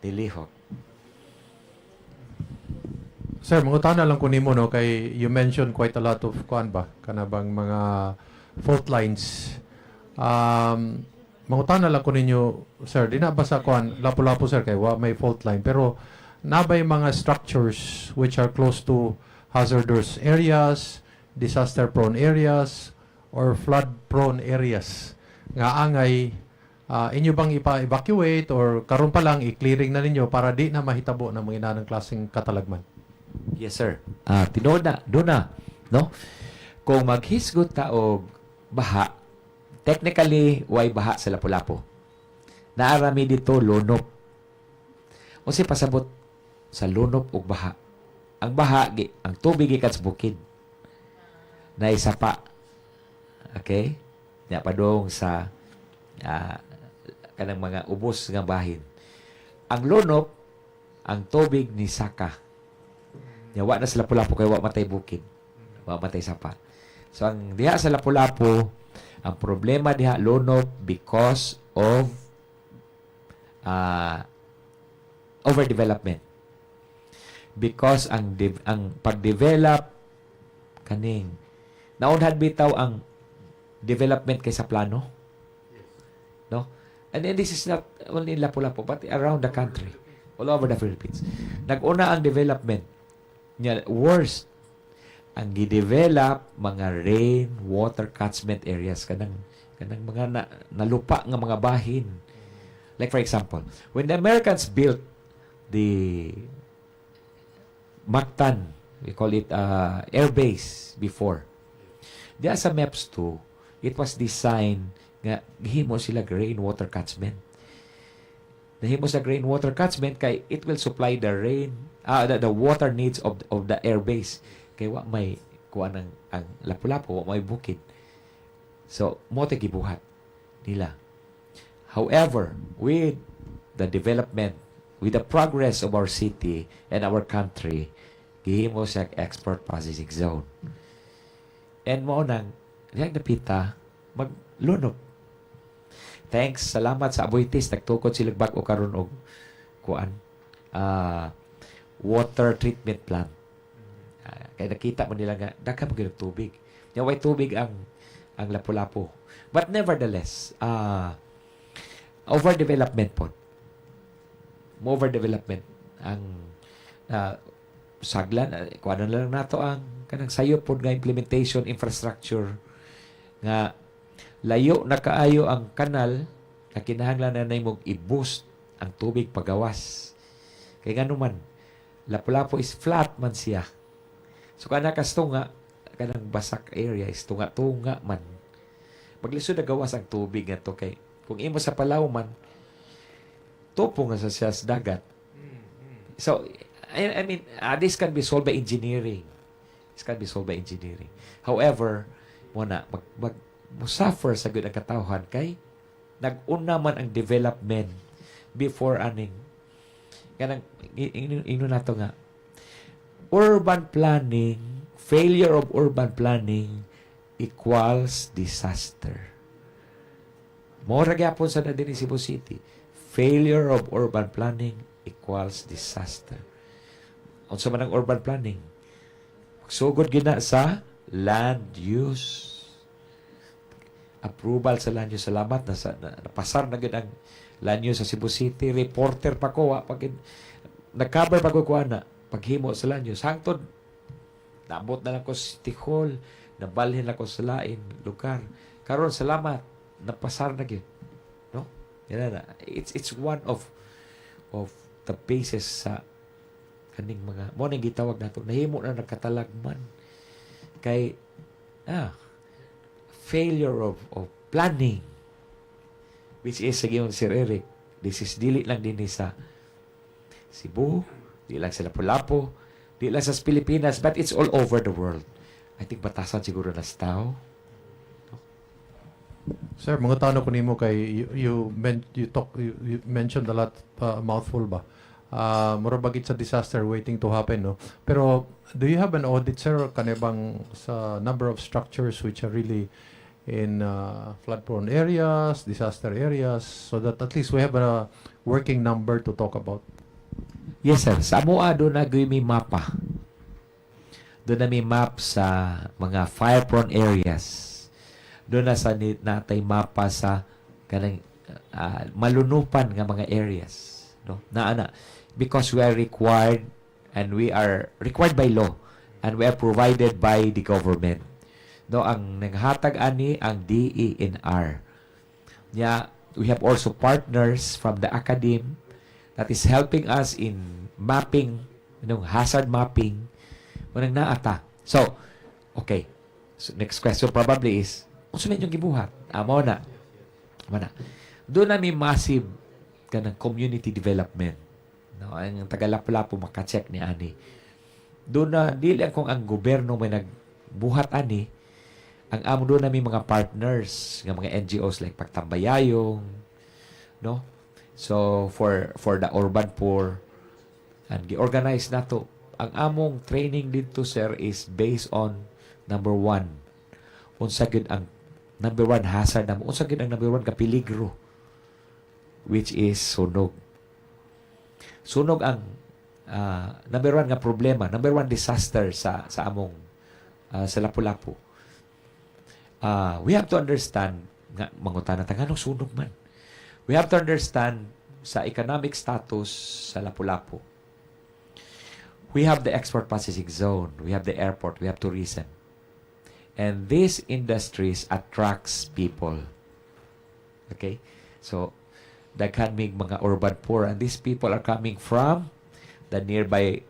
nilihok. Sir, mangutana lang ko nimo no kay you mentioned quite a lot of kuan ba kanabang mga fault lines. Mangutana lang ko ninyo, sir, di na ba sa kuan Lapu-Lapu sir kay wa may fault line pero nabay mga structures which are close to hazardous areas, disaster prone areas or flood prone areas nga angay inyo bang ipa-evacuate or karon pa lang i-clearing na ninyo para di na mahitabo ng mga inanang klaseng katalagman? Yes, sir. Tinood na. Doon na. No? Kung maghisgot ta og baha, technically, way baha sa Lapu-Lapu. Naarami dito, lunop. O si pasabot sa lunop og baha. Ang baha, ang tubig ikan sa bukid. Na isa pa. Okay? Nga padong sa kanang mga ubos nga bahin. Ang lunop, ang tubig ni Saka. Wa na sa Lapu-Lapu kay wa matay bukid. Wa matay sapa. So ang diha sa Lapu-Lapu, ang problema diha lunop because of overdevelopment. Because ang pag-develop kaning naunhan bitaw ang development kaysa plano. No? And then this is not only Lapu-Lapu but around the country. All over the Philippines. Nag-una ang development. Worst, ang gidevelop mga rain water catchment areas kanang mga nalupa nga mga bahin. Like for example, when the Americans built the Mactan, we call it air base before. Diya sa maps 2, it was designed nga gihimo sila rain water catchment. Nahimo sa rain water catchment kay it will supply the rain the water needs of the air base. Kay wa may kuan ang Lapu-Lapu, wa may bukid. So mo ta gibuhat nila. However, with the development, with the progress of our city and our country, gihimo sa export processing zone. And mo nang napita maglunop. Thanks, salamat sa Aboitis. Nagtukod sila bag o karon og kuan. Water treatment plant. Kaya nakita mo nila nga, daka mo tubig. Way tubig ang Lapu-Lapu. But nevertheless, overdevelopment po. Overdevelopment. Ang saglan, kuha na lang nato ang kanang sayo po nga implementation infrastructure nga layo na kaayo ang kanal na kinahanglan na mong i-boost ang tubig pagawas. Kaya nga naman, Lapu-Lapu is flat man siya. So kana kastunga, kanang basak area is tunga-tunga man. Paglisod na gawas ang tubig nga to kay kung imo sa Palaw man, Tupo nga sa siya sa dagat. So, I mean, this can be solved by engineering. This can be solved by engineering. However, muna, suffer sa good ang katawhan kay nag-una man ang development before aning kanang ino nato nga urban planning, failure of urban planning equals disaster. Mora gyapon sa na din Cebu City. Failure of urban planning equals disaster. Unsa man ang urban planning? Sugod gina sa land use. Approval sa land use. Salamat na napasar na gid ang land use sa Cebu City. Reporter pa ko pag nag-cover pa ko na paghimo sa land use. Hangtod naabot na lang ko sa City Hall, nabalhin lang ko sa lain lugar. Karon salamat napasar na gid. No? Yan na. It's one of the basis sa kaning mga mo nang gitawag nato nahimo na nagkatalagman kay failure of planning, which is sige Sir Eric, this is dili lang din sa Cebu, di lang sa Lapu-Lapu, di lang sa Pilipinas, but it's all over the world. I think batasan siguro na sa tao. Sir, mga tanong ko nimo kay you mentioned a lot, mouthful ba? Mura bagit sa disaster waiting to happen, no? Pero do you have an audit, sir, kanibang sa number of structures which are really in flood-prone areas, disaster areas, so that at least we have a working number to talk about? Yes, sir. Sa Amoa, doon na may mapa. Doon na may map sa mga fire-prone areas. Doon na sa natay mapa sa kanang malunupan nga mga areas. No? Because we are required and we are required by law and we are provided by the government. No, ang naghatag ani ang DENR. We have also partners from the academe that is helping us in mapping, hazard mapping. Manang naata. So, okay. So, next question probably is, unsa man yung gibuhat? Amo na. Doon na may massive kanang community development. No, ang taga Lapu-Lapu maka-check ni ani. Doon na dili kung ang gobyerno may nagbuhat ani, ang amo doon na may mga partners nga mga NGOs like Pagtambayayong, no? So for the urban poor and gi-organize nato ang among training dito, sir, is based on number 1. Unsa gid ang number 1 hazard namo? Unsa gid ang number 1 ka peligro? Which is sunog. Sunog ang number 1 nga problema, number 1 disaster sa among sa Lapu-Lapu. We have to understand nga mangutana ta nganong sunog man. We have to understand sa economic status sa Lapu-Lapu. We have the export processing zone, we have the airport, we have tourism. And these industries attracts people. Okay? So daghan mig mga urban poor and these people are coming from the nearby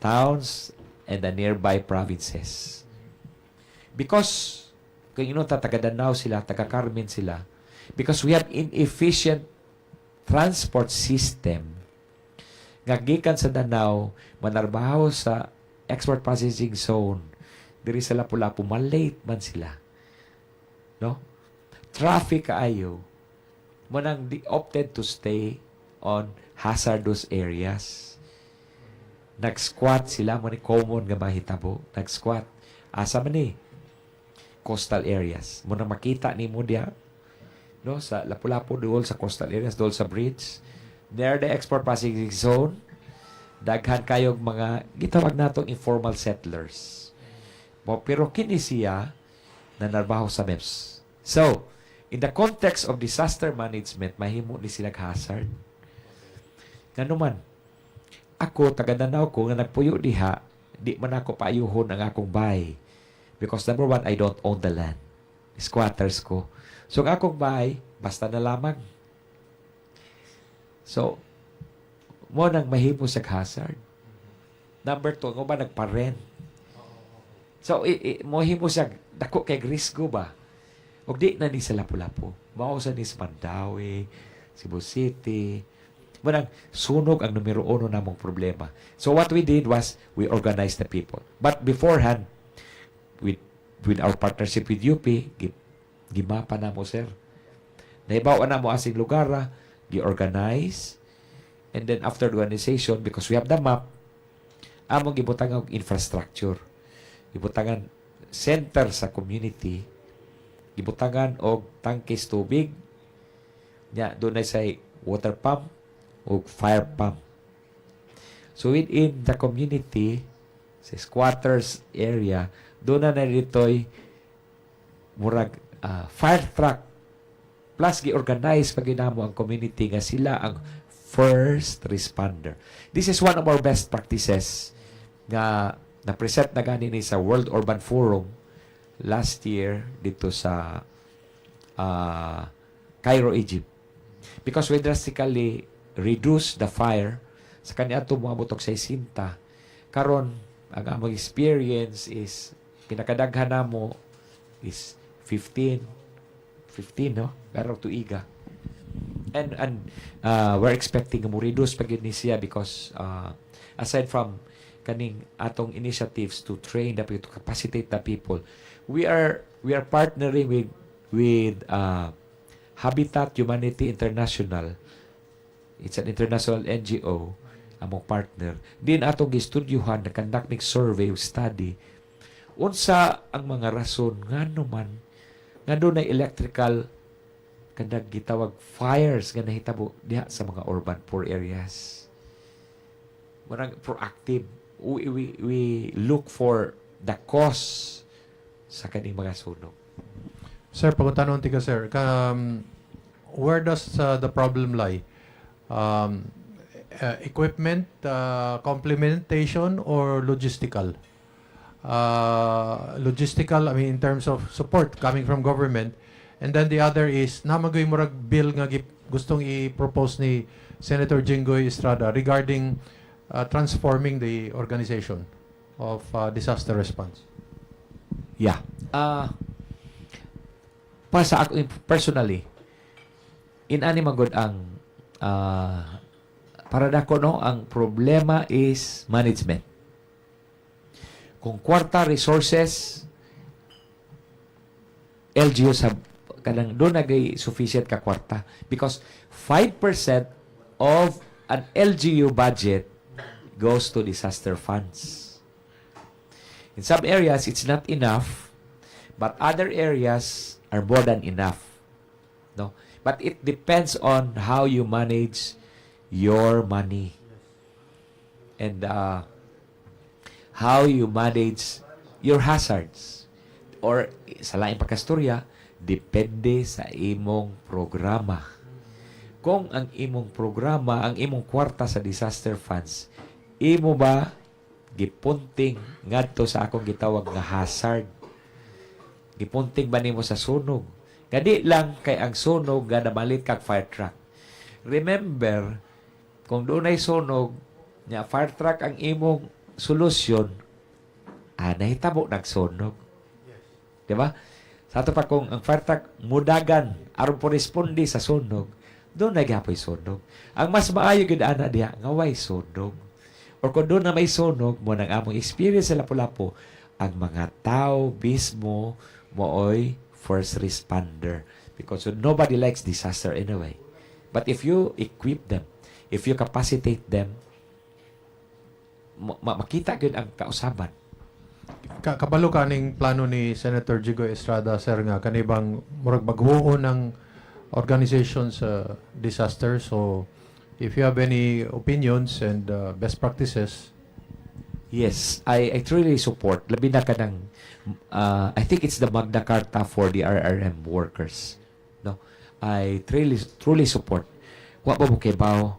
towns and the nearby provinces. Because kung taga Danao sila, taga Carmen sila, because we have inefficient transport system nga gikan sa Danao manarbaho sa export processing zone diri sa Lapu-Lapu, malate man sila. No? Traffic kaayo. Manang opted to stay on hazardous areas. Nag-squat sila, man common nga mahitabo. Nag-squat. Asa man ni? Coastal areas. Muna makita ni mo diya, no, sa Lapu-Lapu, dool sa coastal areas, dool sa bridge. Near the export processing zone, daghan kayong mga, gitawag natong informal settlers. Pero kini siya na narbaho sa MEPS. So, in the context of disaster management, mahimo ni silang hazard. Ngano man, ako, taga-Danao ko, nga nagpuyo diha, di man ako paayuhon ang akong bahay. Because number 1, I don't own the land. Squatters ko. So, ang akong bahay, basta na lamang. So, mo nang mahimo sa hazard. Number 2, nga ba nagpa-rent? So, mohimo siya, dako kay risgo ba? O di na ni sa Lapu-Lapu. Mausa ni sa Mandawi, Cebu City. Manang sunog ang numero uno namong problema. So what we did was we organized the people. But beforehand, with our partnership with UP, gimapa na mo, sir. Naibawa na mo asing lugar, gi-organize, and then after the organization, because we have the map, among gibutangan og infrastructure. Gibutangan center sa community, gibutangan og tangkis tubig, nya doon ay say water pump o fire pump. So within the community, sa squatters area, doon na dito'y murag fire truck plus gi-organize pag ginamo ang community nga sila ang first responder. This is one of our best practices nga na-present na gani ni sa World Urban Forum last year dito sa Cairo, Egypt. Because we drastically reduce the fire sa kanya ito mga butok sa isinta. Karon ang among experience is pinakadaghan na mo is 15, no? Pero tuiga. And we're expecting mo reduce pag yun ni siya because aside from kaning atong initiatives to train the people, to capacitate the people, we are partnering with Habitat Humanity International. It's an international NGO, among partner. Din atong gistudyuhan na conducting survey study unsa ang mga rason ngano man nga doon na electrical kandag gitawag fires nga nahitabo diha sa mga urban poor areas. Marang proactive. We look for the cause sa kaning mga sunog. Sir, pagkutanon tika sir, where does the problem lie? Equipment, complementation, or logistical? Logistical, I mean, in terms of support coming from government. And then the other is, namagoy murag bill nga gustong i-propose ni Senator Jinggoy Estrada regarding transforming the organization of disaster response. Yeah. Pa sa ako personally, inani magod ang para dako no, ang problema is management. Kung kwarta resources, LGU sa kanang doon nagay sufficient ka kwarta because 5% of an LGU budget goes to disaster funds. In some areas, it's not enough, but other areas are more than enough. No? But it depends on how you manage your money and how you manage your hazards. Or sa laing pagkastorya, depende sa imong programa. Kung ang imong programa, ang imong kwarta sa disaster funds, imo ba gipunting ngadto sa akong gitawag nga hazard? Gipunting ba nimo sa sunog? Kadi lang kay ang sunog nga namalit kag fire truck. Remember, kung doon ay sunog, nya fire truck ang imong solusyon, nahitabo nagsunog. Diba? Sa ato pa kung ang fire truck mudagan aron po respondi sa sunog, doon naghapoy sunog. Ang mas maayo gid ana diha nga way sunog. Or kung doon na may sunog mo nang among experience sa Lapu-Lapu, ang mga tao mismo mooy first responder because nobody likes disaster anyway. But if you equip them, if you capacitate them, makita gyud ang kausaban. Kabalo kaning plano ni Senator Jinggoy Estrada, sir, nga kanibang murag maghuon ng organization sa disaster. So, if you have any opinions and best practices. Yes, I truly support. Labi na ka ng, I think it's the Magna Carta for the RRM workers. No, I truly support. Wa ba mo kibaw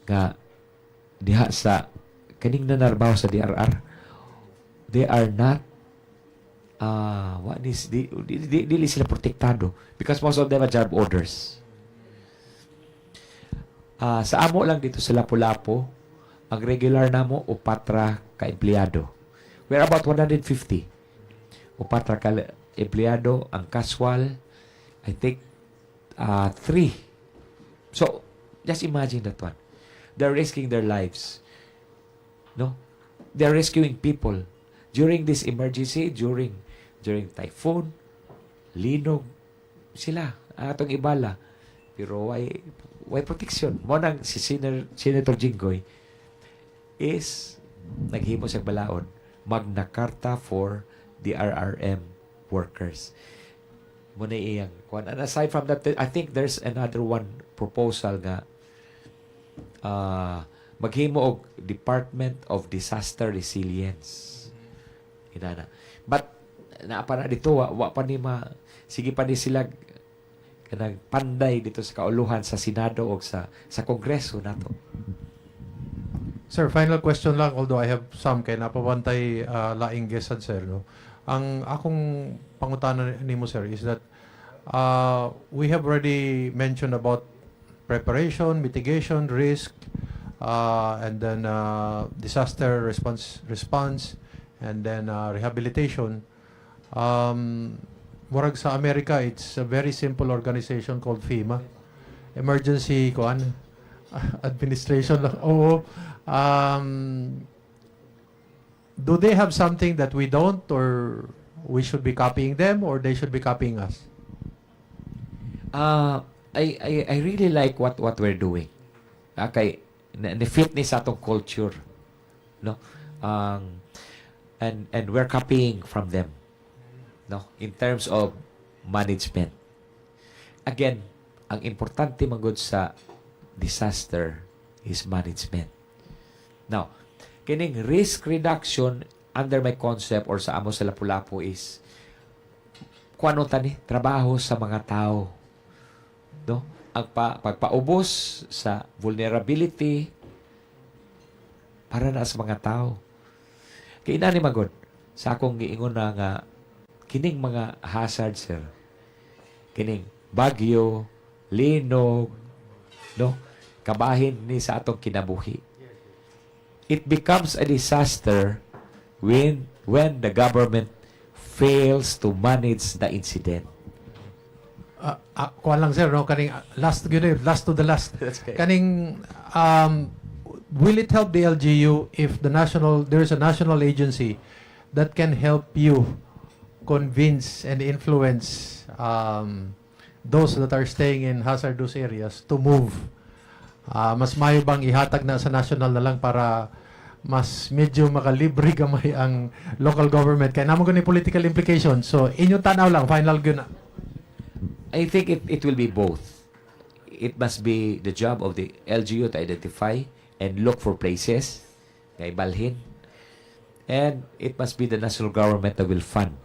nga diha sa kaning nanarbaho sa DRR, they are not dili sila protektado because most of them are job orders. Sa amo lang dito sa Lapu-Lapu, ang regular namo o patra ka empleyado. We're about 150 o patra ka empleyado. Ang casual, I think 3. So just imagine that one. They're risking their lives. No? They're rescuing people. During this emergency, during typhoon, linog, sila, atong ibala. Pero why protection? Mo nang si Senator Jinggoy is naghimo sa balaod. Magna Carta for the RRM workers. Muna iyang kuan. And aside from that, I think there's another one proposal nga maghimo og Department of Disaster Resilience. Inana. But naapa na dito wa pa ni sige pa ni sila kanang panday dito sa kauluhan sa Senado o sa Kongreso nato. Sir, final question lang, although I have some kay napabantay laing gesad, sir. No? Ang akong pangutana nimo, sir, is that we have already mentioned about preparation, mitigation, risk, and then disaster response, and then rehabilitation. Murag sa Amerika, it's a very simple organization called FEMA. Emergency Administration. Oo. Do they have something that we don't, or we should be copying them, or they should be copying us? I really like what we're doing. Okay, na-fit ni sa atong culture, no? And we're copying from them, no? In terms of management. Again, ang importante magud sa disaster is management. Now, kining risk reduction under my concept or sa amo sa Lapu-Lapu is kuano tani trabaho sa mga tao, no? Ang pagpaubos sa vulnerability para na sa mga tao. Kaya na ni magod sa akong giingon na nga kining mga hazard, sir, kining bagyo, linog, no, kabahin ni sa atong kinabuhi. It becomes a disaster when the government fails to manage the incident. Kuha lang, sir, no? Kaning last to the last. That's okay. Kaning will it help the LGU if there's a national agency that can help you convince and influence those that are staying in hazardous areas to move? Mas mayo bang ihatag na sa national na lang para mas medyo makalibre gamay ang local government? Kaya naman gani political implication. So, inyong tanaw lang, final guna. I think it will be both. It must be the job of the LGU to identify and look for places na ibalhin. And it must be the national government that will fund.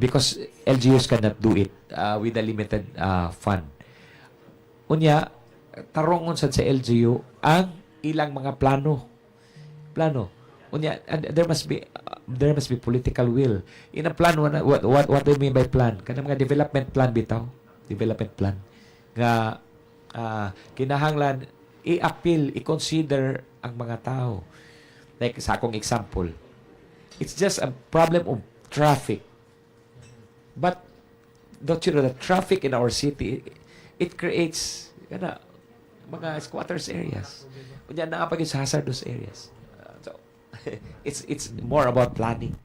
Because LGUs cannot do it with a limited fund. Unya, tarongon sa LGU ang ilang mga plano. Unya, and there must be political will. In a plan, what do you mean by plan? Kanang mga development plan bitaw. Development plan. Nga kinahanglan i-appeal, i-consider ang mga tao. Like sa akong example, it's just a problem of traffic. But don't you know that traffic in our city, it creates mga squatters areas. Kunya na pag sa hazardous areas. So it's more about planning.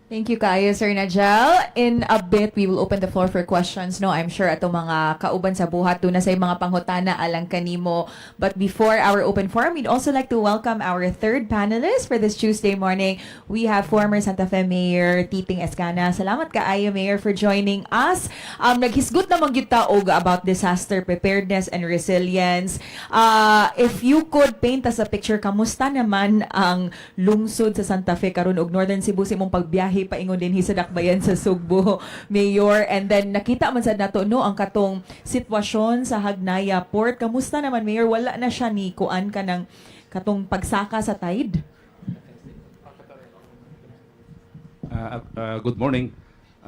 Thank you kayo, Sir Nagiel. In a bit, we will open the floor for questions. No, I'm sure ato mga kauban sa buhat doon na sa mga panghutana alang kanimo. But before our open forum, we'd also like to welcome our third panelist for this Tuesday morning. We have former Santa Fe Mayor Titing Escana. Salamat kaayo, Mayor, for joining us. Naghisgot na magyuta og about disaster preparedness and resilience. If you could paint us a picture, kamusta naman ang lungsod sa Santa Fe karon og Northern Cebu sa imong pagbiyahe paingon din sa dakbayan sa Cebu, Mayor? And then nakita man sad nato no ang katong sitwasyon sa Hagnaya Port. Kamusta naman, Mayor? Wala na siya ni kuan ka ng katong pagsaka sa tide? Good morning.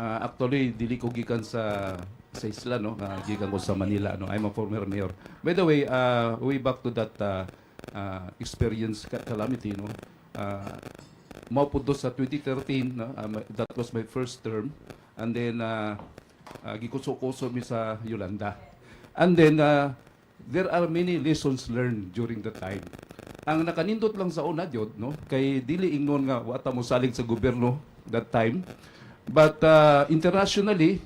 Actually, dili ko gikan sa isla, no? Gikan ko sa Manila, no? I'm a former mayor. By the way, way back to that experience calamity, no? Maupo sa 2013, no? That was my first term. And then, gikuso-kuso mi sa Yolanda. And then, there are many lessons learned during the time. Ang nakanindot lang sa una jud, no, kay dili ingnon nga wata mo salig sa gobyerno that time, but internationally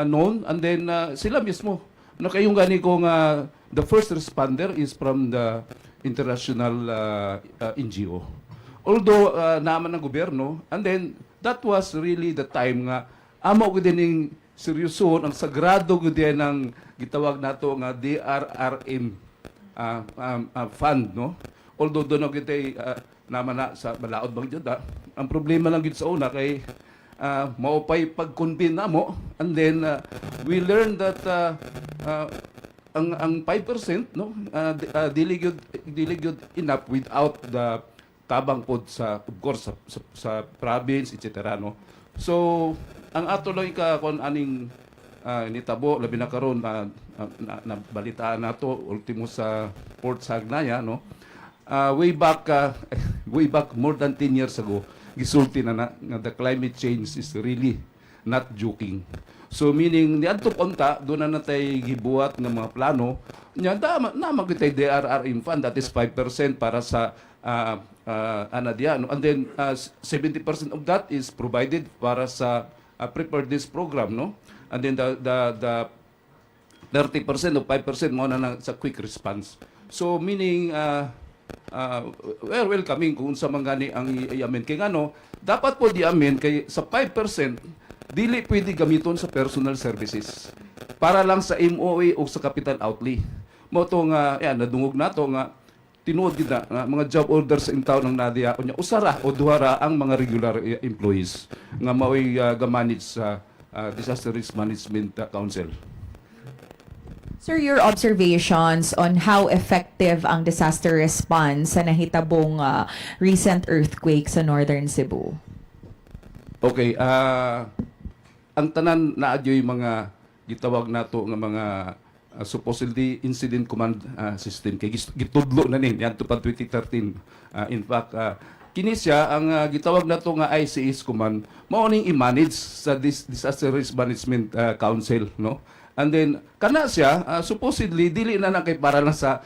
known, and then sila mismo nakayong gani ko nga the first responder is from the international NGO. Although naman ng gobyerno, and then that was really the time nga amo ko din seryoso ang sagrado ko din ang gitawag nato nga DRRM fund, no? Although doon kita naman na sa balaod bang dyan, ang problema lang dito sa una kay maupay pag-convene na mo, and then we learned that ang 5%, no, dili gyud enough without the tabang pod sa, of course, sa province, etc., no? So ang ato lang kon aning nitabo labi na karon na balitaan nato ultimo sa Port Sagnaya, no, way back more than 10 years ago gisulti na the climate change is really not joking. So meaning niadto punta do na natay gibuhat ng mga plano nya na magitay DRRM fund, that is 5% para sa anadya, no? And then 70% of that is provided para sa preparedness program, no? And then the 30% o 5% mo na sa quick response. So meaning we're welcoming kung sa mga ni ang i-amen kay ngano dapat po di-amen kay sa 5% dili pwede gamiton sa personal services para lang sa MOA o sa capital outlay. Mo to nga nadungog nato nga tinuod gid na mga job orders in town ng Nadia unya usara o duhara ang mga regular employees nga maoy ga-manage sa Disaster Risk Management Council. Sir, your observations on how effective ang disaster response sa nahitabong recent earthquake sa Northern Cebu? Okay, ang tanan na adyoy mga gitawag nato nga mga supposedly incident command system kay gitudlo na nin yan pa 2013. In fact, kini siya ang gitawag nato nga ICS command mao ning i-manage sa Disaster Risk Management Council, no? And then kana siya supposedly dili na kay para lang sa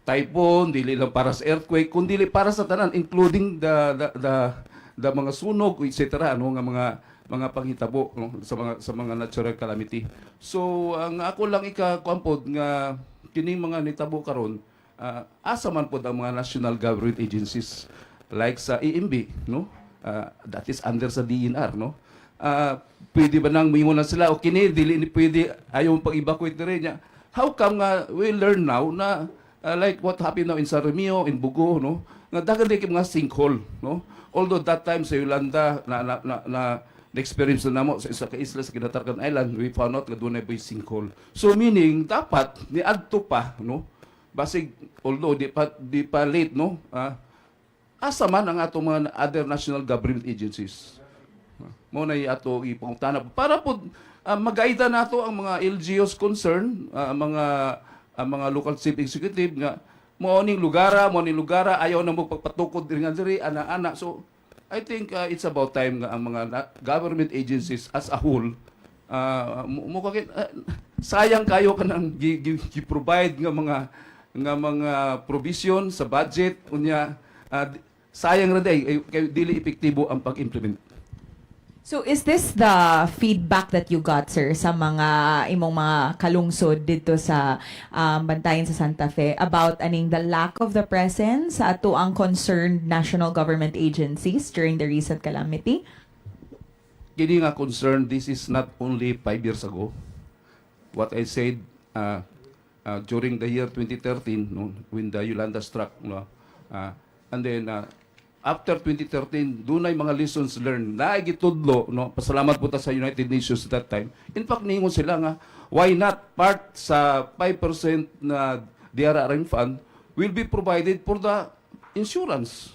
typhoon, dili lang para sa earthquake, kundi para sa tanan including the mga sunog, etc., ano nga mga panghitabo, no, sa mga natural calamity. So ang ako lang ikakuampod nga kining mga nitabo karon asa man pod ang mga national government agencies like sa EMB, no, that is under sa DNR, no, pwede ba nang mingon na sila o kini dili ni pwede ayaw pag-evacuate na rin niya. How come we learn now na like what happened now in San Romeo, in Bugo, no, nga dagan di mga sinkhole, no, although that time sa Yolanda na experience na namo sa isa ka isla sa Kinatarkan Island, we found out nga doon ay sinkhole. So meaning dapat ni adto pa, no, basig although di pa late, no, asa man ang ato mga other national government agencies. Mo na ato ipangutana para po mag-aida nato ang mga LGUs concerned, mga local chief executive nga mo ning lugara ayaw na mo pagpatukod diri ana. So I think it's about time nga ang mga government agencies as a whole sayang kayo kanang gi-provide nga mga provision sa budget unya sayang ra day kay dili epektibo ang pag-implement. So is this the feedback that you got, sir, sa mga imong mga kalungsod dito sa Bantayan sa Santa Fe about the lack of the presence sa ato ang concerned national government agencies during the recent calamity? Kini nga concern, this is not only 5 years ago. What I said during the year 2013, no, when the Yolanda struck, no, and then after 2013, dunay mga lessons learned na gitudlo, no, pasalamat po ta sa United Nations at that time. In fact, ningon sila nga why not part sa 5% na DRRM fund will be provided for the insurance.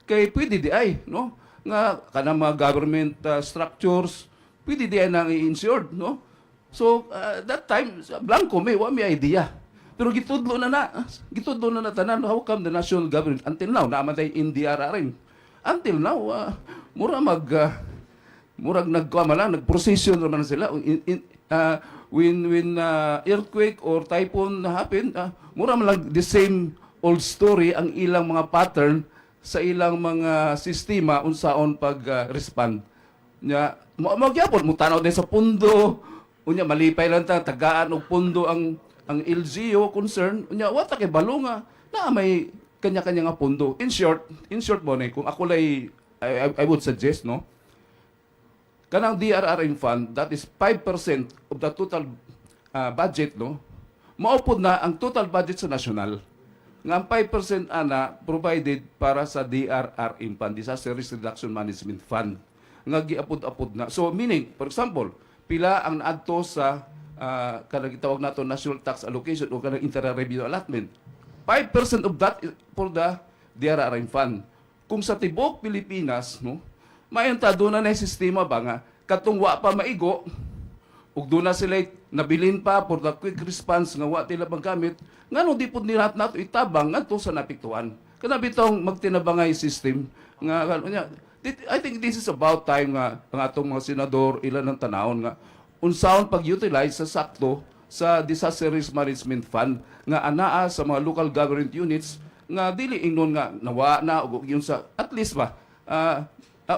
Kay pwede di ay, no, nga kana mga government structures pwede di ay nang i-insured, no. So that time blanco may idea. Pero gitudlo na tanan, how come the national government until now namatay in DRRM? Until now murag nagkuama lang, nagprosesyon naman sila when earthquake or typhoon happen, mura man lang the same old story ang ilang mga pattern sa ilang mga sistema unsaon pag-respond. Nya mo gyapon mo tanaw din sa pundo, unya malipay lang tagaan og pundo ang LGU concern, unya wa ta kay balo nga na may kanya-kanya nga pundo. In short mo kung ako lay I would suggest no, kanang DRRM fund, that is 5% of the total budget, no? Maupod na ang total budget sa national. Nga ang 5% ana provided para sa DRRM fund, Disaster Risk Reduction Management Fund. Nga giapod-apod na. So meaning, for example, pila ang naadto sa kanang gitawag nato national tax allocation o kanang inter-revenue allotment. 5% of that is for the DRRM fund. Kung sa tibok Pilipinas, no, mayantado na na sistema ba nga katong wa pa maigo ug do na sila nabilin pa for the quick response nga wa tila magamit ngano di pud nila nato itabang ngadto sa napiktuan kana bitong magtinabangay system nga nya. I think this is about time nga ang atong mga senador ilan ang tanawon nga unsaon pag-utilize sa sakto sa disaster risk management fund nga anaa sa mga local government units nga dili ingnon nga nawa na ug yun sa at least ba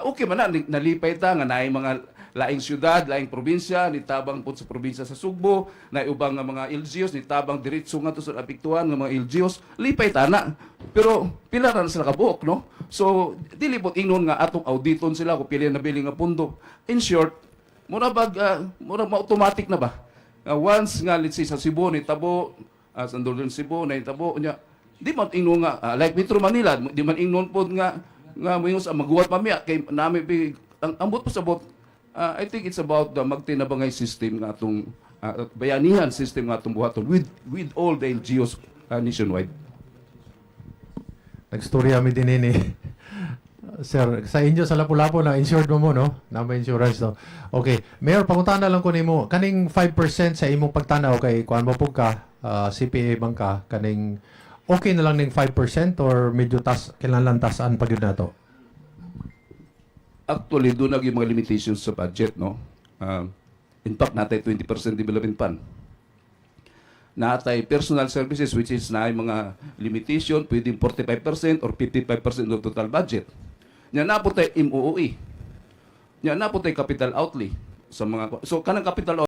okay man na nalipay ta nga naay mga laing syudad, laing probinsya, nitabang po sa probinsya sa Cebu, na ubang nga mga LGUs, nitabang diretso nga to sa apiktuan nga mga LGUs, lipay tana. Pero pila na sila kabuok, no? So, dili po ingnon nga atong auditon sila kung pili na bili nga pundo. In short, mura automatic na ba? Once nga, let's say, sa Cebu, nitabo, sa Northern Cebu, nitabo, di man ingnon nga, like Metro Manila, di man ingnon po nga mayroon sa maguwat pamilya, kay namin, ang ambot po sa bot, I think it's about the magtinabangay system nga atong bayanihan system nga atong buhaton with all the LGUs nationwide. Nagstorya mi din ini. Sir, sa inyo sa Lapu-Lapu na insured mo no? Na may insurance no. Okay, Mayor, panguntahan na lang ko nimo kaning 5% sa imong pagtanaw kay kuan mo pug ka CPA bangka kaning okay na lang ning 5% or medyo kinahanglan tasan pag yun nato. Actually, doon naging mga limitations sa budget, no? In fact, natay 20% development fund. Natay personal services, which is na mga limitation, pwedeng 45% or 55% of total budget. Nya na po tayo MOOE. Nya na po tayo capital outlay. Sa mga, so, kanang capital